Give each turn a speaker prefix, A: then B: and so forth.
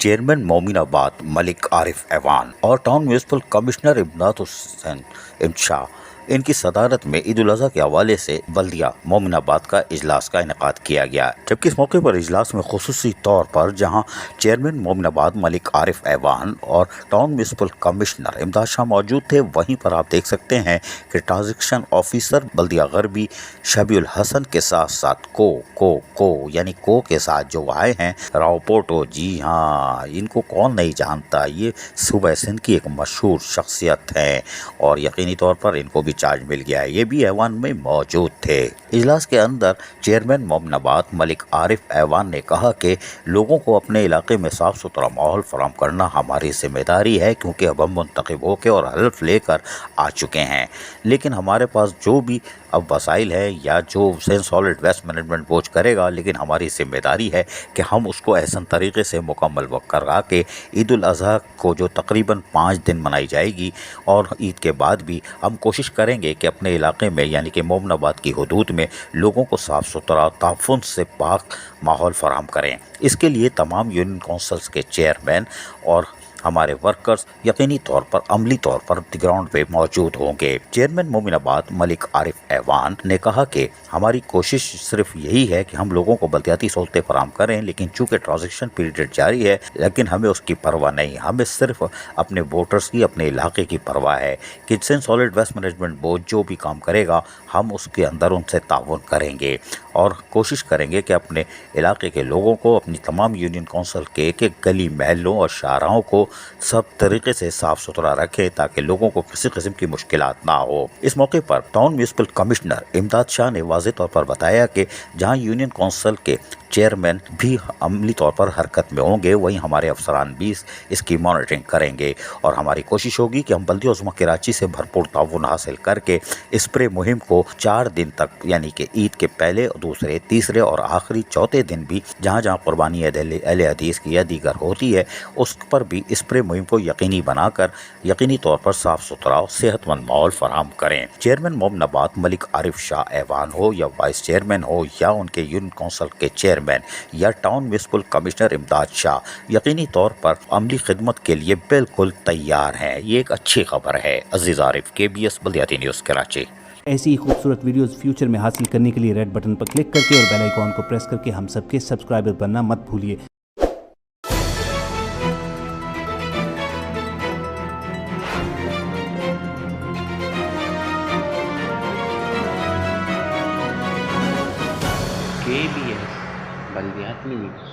A: Chairman Mominabad Malik Arif ऐवान और town municipal commissioner इमदाद हुसैन शाह इनकी सदारत में ईद उल अज़हा के हवाले से बल्दिया मोमिनाबाद का इजलास का इनेकाद किया गया। जबकि इस मौके पर इजलास में खुसूसी तौर पर जहां चेयरमैन मोमिनाबाद मलिक आरिफ ऐवान और टाउन म्यूनिसिपल कमिश्नर इमदाद शाह मौजूद थे, वहीं पर आप देख सकते हैं कि ट्रांजेक्शन ऑफिसर बल्दिया गरबी शबीउल हसन के साथ साथ यानी को के साथ जो आए हैं रावपोटो, जी हाँ, इनको कौन नहीं जानता, ये सूबा सिंध की एक मशहूर शख्सियत है और यकीनी तौर पर इनको भी चार्ज मिल गया है। ये भी ऐवान में मौजूद थे। इजलास के अंदर चेयरमैन मोमिनाबाद मलिक आरिफ ऐवान ने कहा कि लोगों को अपने इलाके में साफ सुथरा माहौल फराहम करना हमारी जिम्मेदारी है, क्योंकि अब हम मुंतखब होकर और हल्फ लेकर आ चुके हैं। लेकिन हमारे पास जो भी अब वसाइल है या जो सॉलिड वेस्ट मैनेजमेंट बोझ करेगा, लेकिन हमारी जिम्मेदारी है कि हम उसको एहसन तरीके से मुकम्मल वक्त करा के ईद उल अज़हा को जो तकरीबन 5 दिन मनाई जाएगी और ईद के बाद भी हम कोशिश करेंगे कि अपने इलाके में यानी कि मोमिनाबाद की हदूद में लोगों को साफ़ सुथरा ताफ़ुन से पाक माहौल फराहम करें। इसके लिए तमाम यूनियन काउंसिल्स के चेयरमैन और हमारे वर्कर्स यकीनी तौर पर अमली तौर पर ग्राउंड पे मौजूद होंगे। चेयरमैन मोमिनाबाद मलिक आरिफ ऐवान ने कहा कि हमारी कोशिश सिर्फ यही है कि हम लोगों को बल्दियाती सहूलतें फराहम करें, लेकिन चूँकि ट्रांजेक्शन पीरियड जारी है, लेकिन हमें उसकी परवाह नहीं, हमें सिर्फ अपने वोटर्स की, अपने इलाके की परवाह है। Kitchen solid waste management board जो भी काम करेगा हम उसके अंदर उनसे ताउन करेंगे और कोशिश करेंगे कि अपने इलाके के लोगों को, अपनी तमाम यूनियन काउंसिल के एक गली महलों और शाहराहों को सब तरीके से साफ सुथरा रखें ताकि लोगों को किसी किस्म की मुश्किलात ना हो। इस मौके पर टाउन म्यूनिसिपल कमिश्नर इमदाद शाह ने वाज़ेह तौर पर बताया कि जहां यूनियन काउंसिल के चेयरमैन भी अमली तौर पर हरकत में होंगे, वहीं हमारे अफसरान भी इसकी मॉनिटरिंग करेंगे और हमारी कोशिश होगी कि हम बल्दिया उज़्मा कराची से भरपूर ताउन हासिल करके स्प्रे मुहिम को 4 दिन तक यानी कि ईद के पहले, दूसरे, तीसरे और आखिरी चौथे दिन भी जहाँ जहाँ कुर्बानी अहले हदीस की या दीगर होती है उस पर भी स्प्रे मुहिम को यकीनी बनाकर यकीनी तौर पर साफ सुथरा और सेहतमंद माहौल फराहम करें। चेयरमैन मोमिनाबाद मलिक आरिफ शाह ऐवान हो या वाइस चेयरमैन हो या उनके यूनियन काउंसिल के चेयरमैन या टाउन म्यूनिसिपल कमिश्नर इमदाद शाह यकीनी तौर पर अमली खिदमत के लिए बिल्कुल तैयार हैं। ये एक अच्छी खबर है। अजीज आरिफ, KBS बल्दियाती न्यूज़ कराची।
B: ऐसी ही खूबसूरत वीडियोस फ्यूचर में हासिल करने के लिए रेड बटन पर क्लिक करके और बेल आइकॉन को प्रेस करके हम सबके सब्सक्राइबर बनना मत भूलिए।
C: KBS बल्दियाती न्यूज़।